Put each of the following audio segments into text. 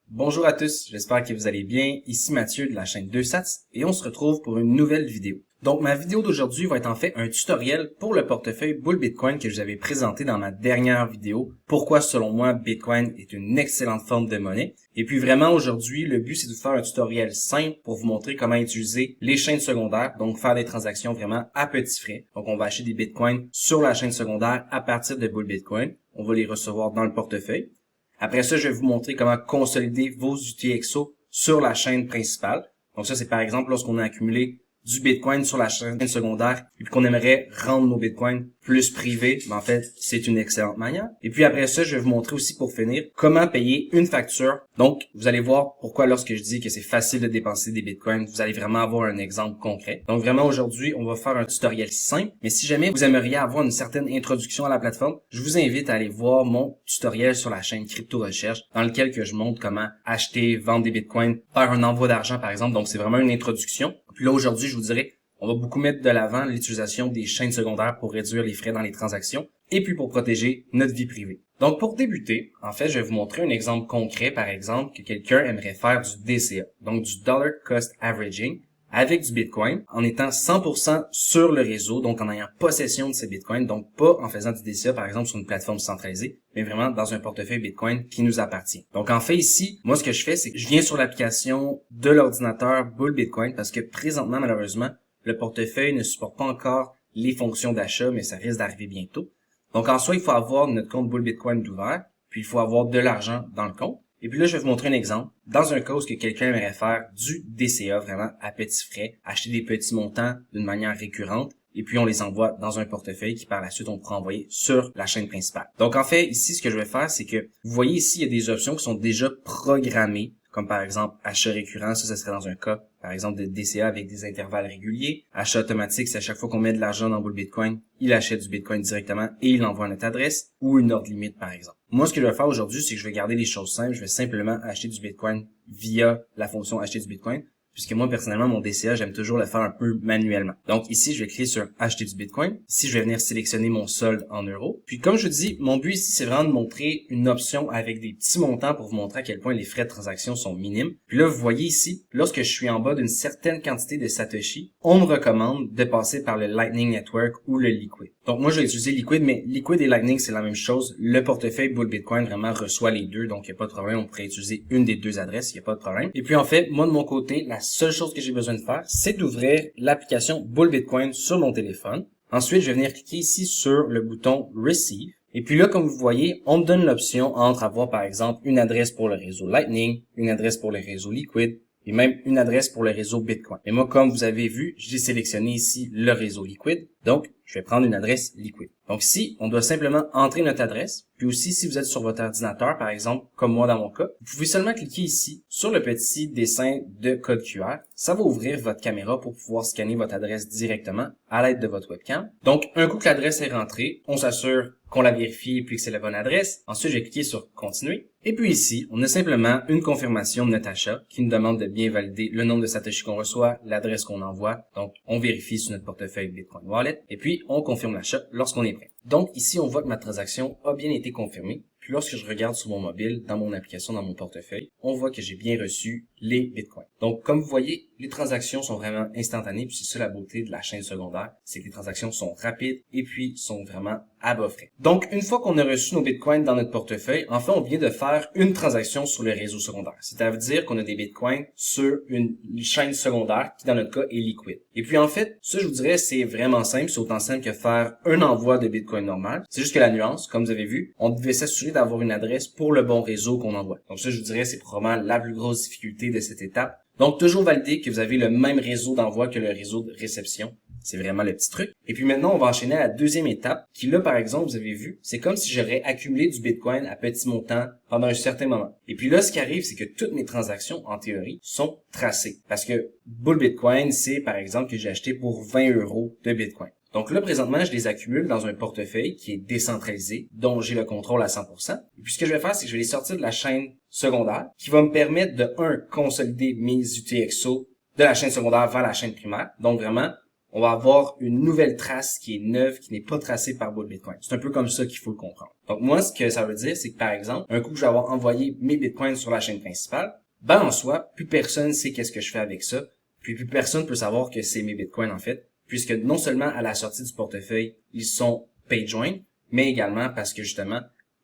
Bonjour à tous, j'espère que vous allez bien. Ici Mathieu de la chaîne 2Sats et on se retrouve pour une nouvelle vidéo. Donc ma vidéo d'aujourd'hui va être en fait un tutoriel pour le portefeuille Bull Bitcoin que je vous avais présenté dans ma dernière vidéo. Pourquoi selon moi Bitcoin est une excellente forme de monnaie. Et puis vraiment aujourd'hui, le but c'est de vous faire un tutoriel simple pour vous montrer comment utiliser les chaînes secondaires, donc faire des transactions vraiment à petits frais. Donc on va acheter des Bitcoins sur la chaîne secondaire à partir de Bull Bitcoin. On va les recevoir dans le portefeuille. Après ça, je vais vous montrer comment consolider vos UTXO sur la chaîne principale. Donc ça, c'est par exemple lorsqu'on a accumulé du Bitcoin sur la chaîne secondaire et puis qu'on aimerait rendre nos Bitcoins plus privés. Mais en fait, c'est une excellente manière. Et puis après ça, je vais vous montrer aussi pour finir comment payer une facture. Donc, vous allez voir pourquoi lorsque je dis que c'est facile de dépenser des Bitcoins, vous allez vraiment avoir un exemple concret. Donc vraiment aujourd'hui, on va faire un tutoriel simple. Mais si jamais vous aimeriez avoir une certaine introduction à la plateforme, je vous invite à aller voir mon tutoriel sur la chaîne Crypto Recherche dans lequel que je montre comment acheter, vendre des Bitcoins, faire un envoi d'argent par exemple. Donc c'est vraiment une introduction. Puis là aujourd'hui, je vous dirais, on va beaucoup mettre de l'avant l'utilisation des chaînes secondaires pour réduire les frais dans les transactions et puis pour protéger notre vie privée. Donc pour débuter, en fait, je vais vous montrer un exemple concret, par exemple, que quelqu'un aimerait faire du DCA, donc du Dollar Cost Averaging, avec du Bitcoin, en étant 100% sur le réseau, donc en ayant possession de ces Bitcoins, donc pas en faisant du DCA, par exemple, sur une plateforme centralisée, mais vraiment dans un portefeuille Bitcoin qui nous appartient. Donc en fait ici, moi ce que je fais, c'est que je viens sur l'application de l'ordinateur Bull Bitcoin, parce que présentement, malheureusement, le portefeuille ne supporte pas encore les fonctions d'achat, mais ça risque d'arriver bientôt. Donc en soi, il faut avoir notre compte Bull Bitcoin d'ouvert, puis il faut avoir de l'argent dans le compte. Et puis là, je vais vous montrer un exemple. Dans un cas où quelqu'un aimerait faire du DCA vraiment à petits frais, acheter des petits montants d'une manière récurrente, et puis on les envoie dans un portefeuille qui par la suite on pourra envoyer sur la chaîne principale. Donc en fait, ici, ce que je vais faire, c'est que vous voyez ici, il y a des options qui sont déjà programmées, comme par exemple achat récurrent, ça serait dans un cas, par exemple, de DCA avec des intervalles réguliers. Achat automatique, c'est à chaque fois qu'on met de l'argent dans Bull Bitcoin, il achète du Bitcoin directement et il l'envoie à notre adresse, ou une ordre limite, par exemple. Moi, ce que je vais faire aujourd'hui, c'est que je vais garder les choses simples. Je vais simplement acheter du Bitcoin via la fonction acheter du Bitcoin, puisque moi, personnellement, mon DCA, j'aime toujours le faire un peu manuellement. Donc ici, je vais cliquer sur acheter du Bitcoin. Ici, je vais venir sélectionner mon solde en euros. Puis comme je vous dis, mon but ici, c'est vraiment de montrer une option avec des petits montants pour vous montrer à quel point les frais de transaction sont minimes. Puis là, vous voyez ici, lorsque je suis en bas d'une certaine quantité de Satoshi, on me recommande de passer par le Lightning Network ou le Liquid. Donc moi, je vais utiliser Liquid, mais Liquid et Lightning, c'est la même chose. Le portefeuille Bull Bitcoin vraiment reçoit les deux, donc il n'y a pas de problème. On pourrait utiliser une des deux adresses, il n'y a pas de problème. Et puis en fait, moi de mon côté, la seule chose que j'ai besoin de faire, c'est d'ouvrir l'application Bull Bitcoin sur mon téléphone. Ensuite, je vais venir cliquer ici sur le bouton Receive. Et puis là, comme vous voyez, on me donne l'option entre avoir par exemple une adresse pour le réseau Lightning, une adresse pour le réseau Liquid, et même une adresse pour le réseau Bitcoin. Et moi, comme vous avez vu, j'ai sélectionné ici le réseau Liquid. Donc, je vais prendre une adresse Liquid. Donc ici, on doit simplement entrer notre adresse. Puis aussi, si vous êtes sur votre ordinateur, par exemple, comme moi dans mon cas, vous pouvez seulement cliquer ici sur le petit dessin de code QR. Ça va ouvrir votre caméra pour pouvoir scanner votre adresse directement à l'aide de votre webcam. Donc, un coup que l'adresse est rentrée, on s'assure qu'on la vérifie et puis que c'est la bonne adresse. Ensuite, je vais cliquer sur Continuer. Et puis ici, on a simplement une confirmation de notre achat qui nous demande de bien valider le nombre de Satoshi qu'on reçoit, l'adresse qu'on envoie. Donc, on vérifie sur notre portefeuille Bitcoin Wallet et puis on confirme l'achat lorsqu'on est prêt. Donc ici, on voit que ma transaction a bien été confirmée. Puis lorsque je regarde sur mon mobile, dans mon application, dans mon portefeuille, on voit que j'ai bien reçu les Bitcoins. Donc comme vous voyez, les transactions sont vraiment instantanées. Puis c'est ça la beauté de la chaîne secondaire, c'est que les transactions sont rapides et puis sont vraiment à bas frais. Donc une fois qu'on a reçu nos Bitcoins dans notre portefeuille, enfin on vient de faire une transaction sur le réseau secondaire. C'est-à-dire qu'on a des Bitcoins sur une chaîne secondaire qui dans notre cas est liquide. Et puis en fait, ça je vous dirais c'est vraiment simple, c'est autant simple que faire un envoi de Bitcoin normal. C'est juste que la nuance, comme vous avez vu, on devait s'assurer d'avoir une adresse pour le bon réseau qu'on envoie. Donc ça je vous dirais c'est probablement la plus grosse difficulté de cette étape. Donc toujours valider que vous avez le même réseau d'envoi que le réseau de réception. C'est vraiment le petit truc. Et puis maintenant, on va enchaîner à la deuxième étape, qui là, par exemple, vous avez vu, c'est comme si j'aurais accumulé du Bitcoin à petit montant pendant un certain moment. Et puis là, ce qui arrive, c'est que toutes mes transactions, en théorie, sont tracées. Parce que Bull Bitcoin, c'est par exemple que j'ai acheté pour 20 € de Bitcoin. Donc là, présentement, je les accumule dans un portefeuille qui est décentralisé, dont j'ai le contrôle à 100%. Et puis ce que je vais faire, c'est que je vais les sortir de la chaîne secondaire, qui va me permettre de, consolider mes UTXO de la chaîne secondaire vers la chaîne primaire. Donc vraiment, on va avoir une nouvelle trace qui est neuve, qui n'est pas tracée par Bull Bitcoin. C'est un peu comme ça qu'il faut le comprendre. Donc moi, ce que ça veut dire, c'est que par exemple, un coup que je vais avoir envoyé mes bitcoins sur la chaîne principale, ben en soi, plus personne sait qu'est-ce que je fais avec ça, puis plus personne peut savoir que c'est mes bitcoins en fait, puisque non seulement à la sortie du portefeuille, ils sont pay join, mais également parce que justement,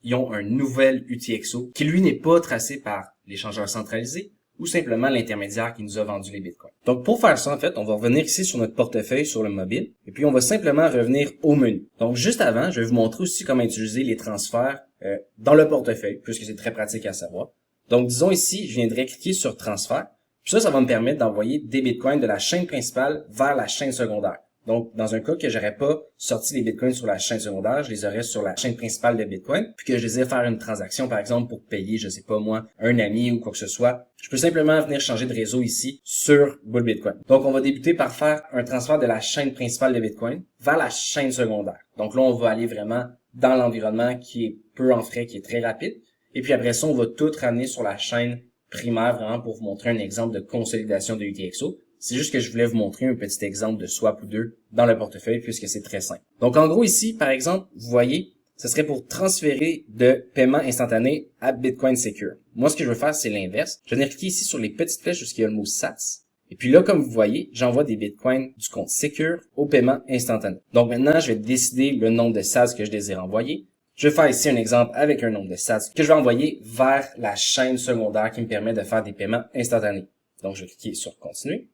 ils ont un nouvel UTXO qui lui n'est pas tracé par l'échangeur centralisé ou simplement l'intermédiaire qui nous a vendu les bitcoins. Donc pour faire ça, en fait, on va revenir ici sur notre portefeuille sur le mobile et puis on va simplement revenir au menu. Donc juste avant, je vais vous montrer aussi comment utiliser les transferts dans le portefeuille, puisque c'est très pratique à savoir. Donc disons ici, je viendrai cliquer sur transfert, puis ça va me permettre d'envoyer des bitcoins de la chaîne principale vers la chaîne secondaire. Donc, dans un cas que j'aurais pas sorti les bitcoins sur la chaîne secondaire, je les aurais sur la chaîne principale de bitcoin, puis que je désire faire une transaction, par exemple, pour payer, je sais pas moi, un ami ou quoi que ce soit, je peux simplement venir changer de réseau ici sur Bull Bitcoin. Donc, on va débuter par faire un transfert de la chaîne principale de bitcoin vers la chaîne secondaire. Donc là, on va aller vraiment dans l'environnement qui est peu en frais, qui est très rapide. Et puis après ça, on va tout ramener sur la chaîne primaire, vraiment pour vous montrer un exemple de consolidation de UTXO. C'est juste que je voulais vous montrer un petit exemple de swap ou deux dans le portefeuille puisque c'est très simple. Donc en gros ici, par exemple, vous voyez, ce serait pour transférer de paiement instantané à Bitcoin Secure. Moi, ce que je veux faire, c'est l'inverse. Je vais venir cliquer ici sur les petites flèches jusqu'il y a le mot SATS. Et puis là, comme vous voyez, j'envoie des Bitcoins du compte Secure au paiement instantané. Donc maintenant, je vais décider le nombre de SATS que je désire envoyer. Je vais faire ici un exemple avec un nombre de SATS que je vais envoyer vers la chaîne secondaire qui me permet de faire des paiements instantanés. Donc, je vais cliquer sur Continuer.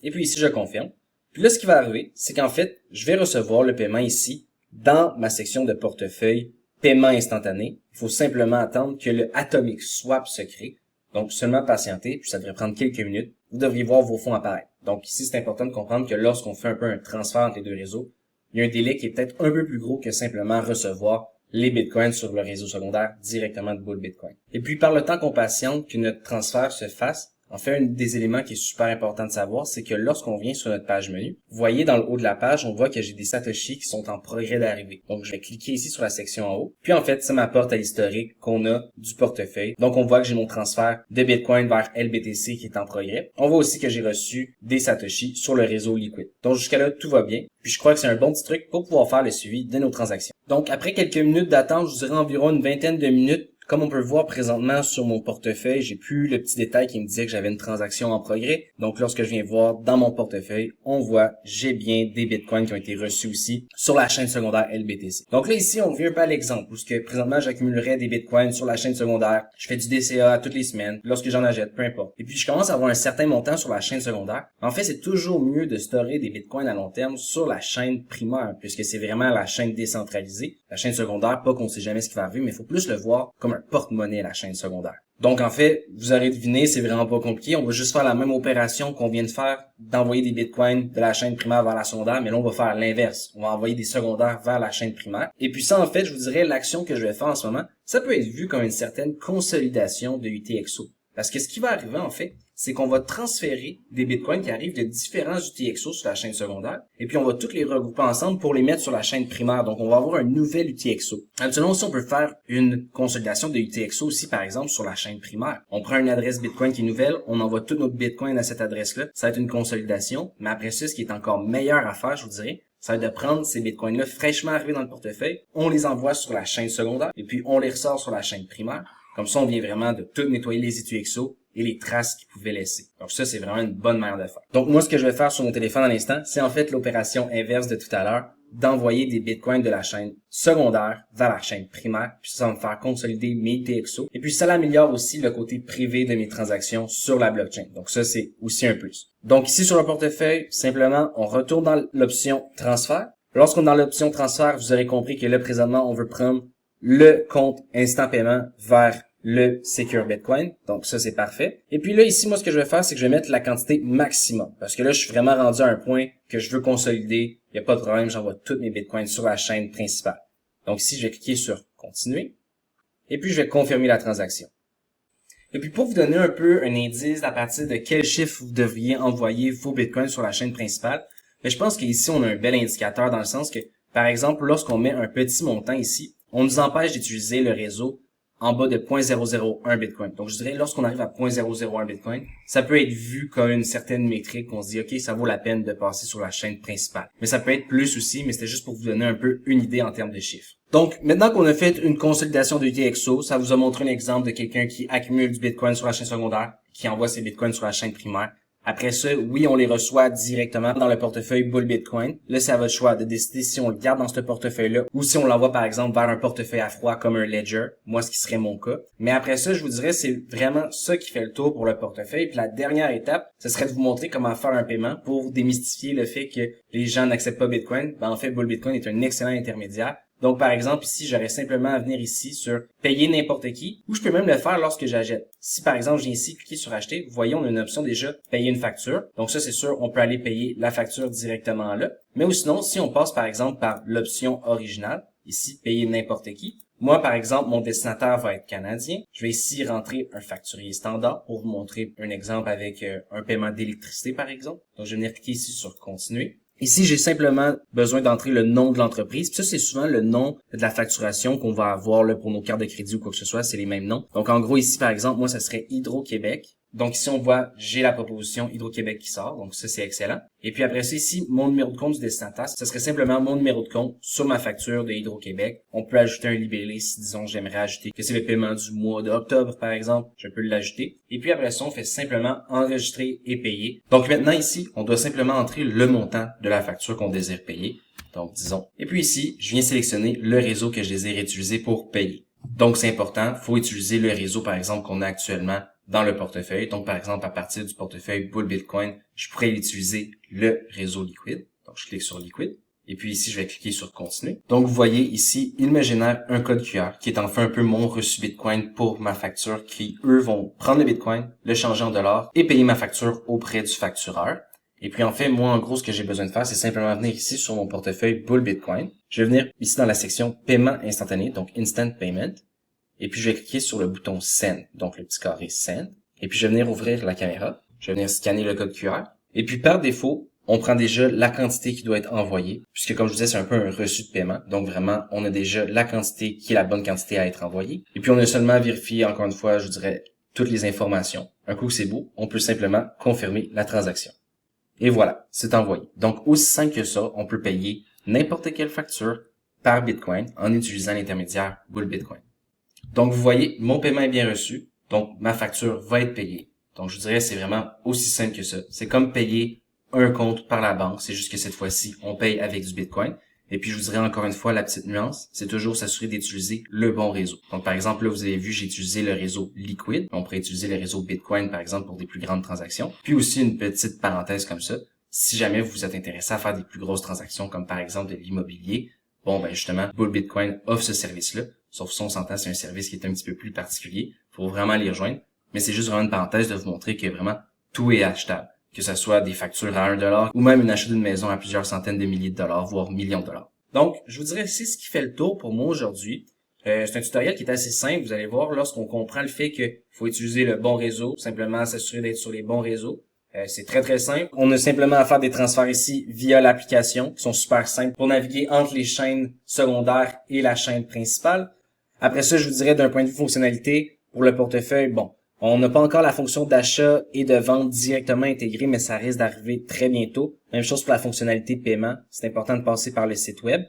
Et puis ici, je confirme. Puis là, ce qui va arriver, c'est qu'en fait, je vais recevoir le paiement ici dans ma section de portefeuille paiement instantané. Il faut simplement attendre que le Atomic Swap se crée. Donc, seulement patienter, puis ça devrait prendre quelques minutes. Vous devriez voir vos fonds apparaître. Donc ici, c'est important de comprendre que lorsqu'on fait un peu un transfert entre les deux réseaux, il y a un délai qui est peut-être un peu plus gros que simplement recevoir les bitcoins sur le réseau secondaire directement de Bull Bitcoin. Et puis, par le temps qu'on patiente que notre transfert se fasse, en fait, un des éléments qui est super important de savoir, c'est que lorsqu'on vient sur notre page menu, vous voyez dans le haut de la page, on voit que j'ai des satoshis qui sont en progrès d'arrivée. Donc, je vais cliquer ici sur la section en haut. Puis, en fait, ça m'apporte à l'historique qu'on a du portefeuille. Donc, on voit que j'ai mon transfert de Bitcoin vers LBTC qui est en progrès. On voit aussi que j'ai reçu des satoshis sur le réseau Liquid. Donc, jusqu'à là, tout va bien. Puis, je crois que c'est un bon petit truc pour pouvoir faire le suivi de nos transactions. Donc, après quelques minutes d'attente, je vous dirais environ une vingtaine de minutes. Comme on peut le voir présentement sur mon portefeuille, j'ai plus le petit détail qui me disait que j'avais une transaction en progrès. Donc lorsque je viens voir dans mon portefeuille, on voit j'ai bien des bitcoins qui ont été reçus aussi sur la chaîne secondaire LBTC. Donc là ici, on revient un peu à l'exemple où présentement j'accumulerais des bitcoins sur la chaîne secondaire. Je fais du DCA toutes les semaines, lorsque j'en achète, peu importe. Et puis je commence à avoir un certain montant sur la chaîne secondaire. En fait, c'est toujours mieux de storer des bitcoins à long terme sur la chaîne primaire, puisque c'est vraiment la chaîne décentralisée. La chaîne secondaire, pas qu'on sait jamais ce qui va arriver, mais il faut plus le voir comme un porte-monnaie, la chaîne secondaire. Donc, en fait, vous aurez deviné, c'est vraiment pas compliqué. On va juste faire la même opération qu'on vient de faire, d'envoyer des bitcoins de la chaîne primaire vers la secondaire, mais là, on va faire l'inverse. On va envoyer des secondaires vers la chaîne primaire. Et puis ça, en fait, je vous dirais, l'action que je vais faire en ce moment, ça peut être vu comme une certaine consolidation de UTXO. Parce que ce qui va arriver, en fait, c'est qu'on va transférer des bitcoins qui arrivent de différents UTXO sur la chaîne secondaire, et puis on va tous les regrouper ensemble pour les mettre sur la chaîne primaire. Donc, on va avoir un nouvel UTXO. Actuellement aussi, on peut faire une consolidation de UTXO aussi, par exemple, sur la chaîne primaire. On prend une adresse bitcoin qui est nouvelle, on envoie tous nos bitcoins à cette adresse-là. Ça va être une consolidation, mais après ça, ce qui est encore meilleur à faire, je vous dirais, ça va être de prendre ces bitcoins-là fraîchement arrivés dans le portefeuille, on les envoie sur la chaîne secondaire, et puis on les ressort sur la chaîne primaire. Comme ça, on vient vraiment de tout nettoyer les UTXO et les traces qu'ils pouvaient laisser. Donc ça, c'est vraiment une bonne manière de faire. Donc moi, ce que je vais faire sur mon téléphone à l'instant, c'est en fait l'opération inverse de tout à l'heure, d'envoyer des bitcoins de la chaîne secondaire vers la chaîne primaire, puis ça va me faire consolider mes UTXO. Et puis ça améliore aussi le côté privé de mes transactions sur la blockchain. Donc ça, c'est aussi un plus. Donc ici sur le portefeuille, simplement, on retourne dans l'option transfert. Lorsqu'on est dans l'option transfert, vous aurez compris que là, présentement, on veut prendre le compte instant paiement vers le Secure Bitcoin. Donc ça, c'est parfait. Et puis là, ici, moi, ce que je vais faire, c'est que je vais mettre la quantité maximum. Parce que là, je suis vraiment rendu à un point que je veux consolider. Il n'y a pas de problème, j'envoie tous mes bitcoins sur la chaîne principale. Donc ici, je vais cliquer sur Continuer. Et puis, je vais confirmer la transaction. Et puis, pour vous donner un peu un indice à partir de quel chiffre vous devriez envoyer vos bitcoins sur la chaîne principale, mais je pense qu'ici, on a un bel indicateur dans le sens que, par exemple, lorsqu'on met un petit montant ici, on nous empêche d'utiliser le réseau en bas de 0.001 Bitcoin. Donc, je dirais, lorsqu'on arrive à 0.001 Bitcoin, ça peut être vu comme une certaine métrique qu'on se dit, OK, ça vaut la peine de passer sur la chaîne principale. Mais ça peut être plus aussi, mais c'était juste pour vous donner un peu une idée en termes de chiffres. Donc, maintenant qu'on a fait une consolidation de UTXO, ça vous a montré un exemple de quelqu'un qui accumule du Bitcoin sur la chaîne secondaire, qui envoie ses Bitcoins sur la chaîne primaire. Après ça, oui, on les reçoit directement dans le portefeuille Bull Bitcoin. Là, c'est à votre choix de décider si on le garde dans ce portefeuille-là ou si on l'envoie, par exemple, vers un portefeuille à froid comme un Ledger. Moi, ce qui serait mon cas. Mais après ça, je vous dirais, c'est vraiment ça qui fait le tour pour le portefeuille. Puis la dernière étape, ce serait de vous montrer comment faire un paiement pour démystifier le fait que les gens n'acceptent pas Bitcoin. En fait, Bull Bitcoin est un excellent intermédiaire. Donc, par exemple, ici, j'aurais simplement à venir ici sur payer n'importe qui, ou je peux même le faire lorsque j'achète. Si, par exemple, j'ai ici cliqué sur acheter, vous voyez, on a une option déjà payer une facture. Donc, ça, c'est sûr, on peut aller payer la facture directement là. Mais ou sinon, si on passe, par exemple, par l'option originale, ici, payer n'importe qui. Moi, par exemple, mon destinataire va être canadien. Je vais ici rentrer un facturier standard pour vous montrer un exemple avec un paiement d'électricité, par exemple. Donc, je vais venir cliquer ici sur continuer. Ici, j'ai simplement besoin d'entrer le nom de l'entreprise. Puis ça, c'est souvent le nom de la facturation qu'on va avoir là pour nos cartes de crédit ou quoi que ce soit. C'est les mêmes noms. Donc, en gros, ici, par exemple, moi, ça serait Hydro-Québec. Donc, ici, on voit, j'ai la proposition Hydro-Québec qui sort. Donc, ça, c'est excellent. Et puis, après ça, ici, mon numéro de compte du destinataire, ce serait simplement mon numéro de compte sur ma facture de Hydro-Québec. On peut ajouter un libellé si, disons, j'aimerais ajouter que c'est le paiement du mois d'octobre, par exemple. Je peux l'ajouter. Et puis, après ça, on fait simplement enregistrer et payer. Donc, maintenant, ici, on doit simplement entrer le montant de la facture qu'on désire payer. Donc, disons. Et puis ici, je viens sélectionner le réseau que je désire utiliser pour payer. Donc, c'est important. Il faut utiliser le réseau, par exemple, qu'on a actuellement dans le portefeuille. Donc, par exemple, à partir du portefeuille Bull Bitcoin, je pourrais utiliser le réseau Liquid. Donc, je clique sur Liquid. Et puis ici, je vais cliquer sur Continuer. Donc, vous voyez ici, il me génère un code QR qui est en fait un peu mon reçu Bitcoin pour ma facture qui, eux, vont prendre le Bitcoin, le changer en dollars et payer ma facture auprès du factureur. Et puis, en fait, moi, en gros, ce que j'ai besoin de faire, c'est simplement venir ici sur mon portefeuille Bull Bitcoin. Je vais venir ici dans la section Paiement instantané, donc Instant Payment. Et puis, je vais cliquer sur le bouton Send, donc le petit carré Send. Et puis, je vais venir ouvrir la caméra. Je vais venir scanner le code QR. Et puis, par défaut, on prend déjà la quantité qui doit être envoyée, puisque comme je vous disais, c'est un peu un reçu de paiement. Donc, vraiment, on a déjà la quantité qui est la bonne quantité à être envoyée. Et puis, on a seulement vérifié, encore une fois, je vous dirais, toutes les informations. Un coup, c'est beau. On peut simplement confirmer la transaction. Et voilà, c'est envoyé. Donc, aussi simple que ça, on peut payer n'importe quelle facture par Bitcoin en utilisant l'intermédiaire Bull Bitcoin. Donc, vous voyez, mon paiement est bien reçu. Donc, ma facture va être payée. Donc, je vous dirais, c'est vraiment aussi simple que ça. C'est comme payer un compte par la banque. C'est juste que cette fois-ci, on paye avec du Bitcoin. Et puis, je vous dirais encore une fois, la petite nuance, c'est toujours s'assurer d'utiliser le bon réseau. Donc, par exemple, là, vous avez vu, j'ai utilisé le réseau Liquid. On pourrait utiliser le réseau Bitcoin, par exemple, pour des plus grandes transactions. Puis aussi, une petite parenthèse comme ça. Si jamais vous êtes intéressé à faire des plus grosses transactions, comme par exemple de l'immobilier, bon, ben justement, Bull Bitcoin offre ce service-là. Sauf si on s'entend, c'est un service qui est un petit peu plus particulier. Faut vraiment les rejoindre. Mais c'est juste vraiment une parenthèse de vous montrer que vraiment, tout est achetable. Que ce soit des factures à $1 ou même une achat d'une maison à plusieurs centaines de milliers de dollars, voire millions de dollars. Donc, je vous dirais, c'est ce qui fait le tour pour moi aujourd'hui. C'est un tutoriel qui est assez simple. Vous allez voir, lorsqu'on comprend le fait qu'il faut utiliser le bon réseau, simplement s'assurer d'être sur les bons réseaux. C'est très très simple. On a simplement à faire des transferts ici via l'application, qui sont super simples pour naviguer entre les chaînes secondaires et la chaîne principale. Après ça, je vous dirais d'un point de vue fonctionnalité, pour le portefeuille, bon, on n'a pas encore la fonction d'achat et de vente directement intégrée, mais ça risque d'arriver très bientôt. Même chose pour la fonctionnalité paiement. C'est important de passer par le site web.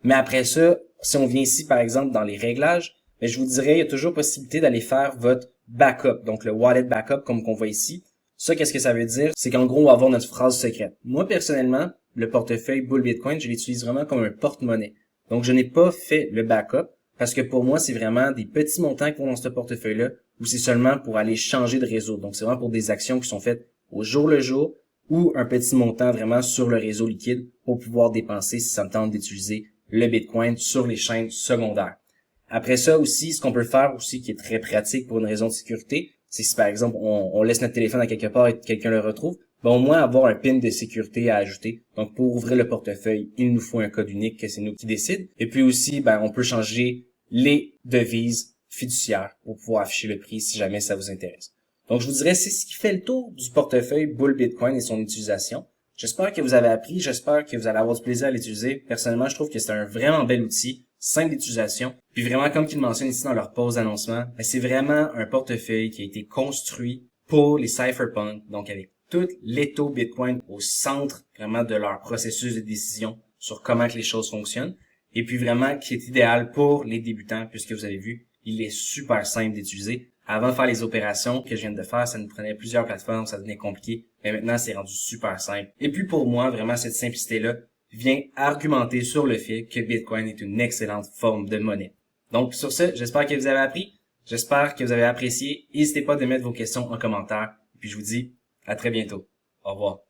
Mais après ça, si on vient ici, par exemple, dans les réglages, mais je vous dirais, il y a toujours possibilité d'aller faire votre backup, donc le wallet backup, comme qu'on voit ici. Ça, qu'est-ce que ça veut dire? C'est qu'en gros, on va avoir notre phrase secrète. Moi, personnellement, le portefeuille Bull Bitcoin, je l'utilise vraiment comme un porte-monnaie. Donc, je n'ai pas fait le backup parce que pour moi, c'est vraiment des petits montants qui vont dans ce portefeuille-là ou c'est seulement pour aller changer de réseau. Donc, c'est vraiment pour des actions qui sont faites au jour le jour ou un petit montant vraiment sur le réseau liquide pour pouvoir dépenser si ça me tente d'utiliser le Bitcoin sur les chaînes secondaires. Après ça aussi, ce qu'on peut faire aussi qui est très pratique pour une raison de sécurité, c'est si par exemple on laisse notre téléphone à quelque part et que quelqu'un le retrouve, ben au moins avoir un PIN de sécurité à ajouter. Donc pour ouvrir le portefeuille, il nous faut un code unique que c'est nous qui décide. Et puis aussi, ben on peut changer les devises fiduciaires pour pouvoir afficher le prix si jamais ça vous intéresse. Donc je vous dirais, c'est ce qui fait le tour du portefeuille Bull Bitcoin et son utilisation. J'espère que vous avez appris, j'espère que vous allez avoir du plaisir à l'utiliser. Personnellement, je trouve que c'est un vraiment bel outil. simple d'utilisation. Puis vraiment, comme qu'ils mentionnent ici dans leur pause d'annoncement, ben, c'est vraiment un portefeuille qui a été construit pour les cypherpunks, donc avec tout l'étau Bitcoin au centre vraiment de leur processus de décision sur comment que les choses fonctionnent. Et puis vraiment, qui est idéal pour les débutants, puisque vous avez vu, il est super simple d'utiliser. Avant de faire les opérations que je viens de faire, ça nous prenait plusieurs plateformes, ça devenait compliqué. Mais maintenant, c'est rendu super simple. Et puis pour moi, vraiment, cette simplicité-là vient argumenter sur le fait que Bitcoin est une excellente forme de monnaie. Donc sur ce, j'espère que vous avez appris. J'espère que vous avez apprécié. N'hésitez pas de mettre vos questions en commentaire. Et puis je vous dis à très bientôt. Au revoir.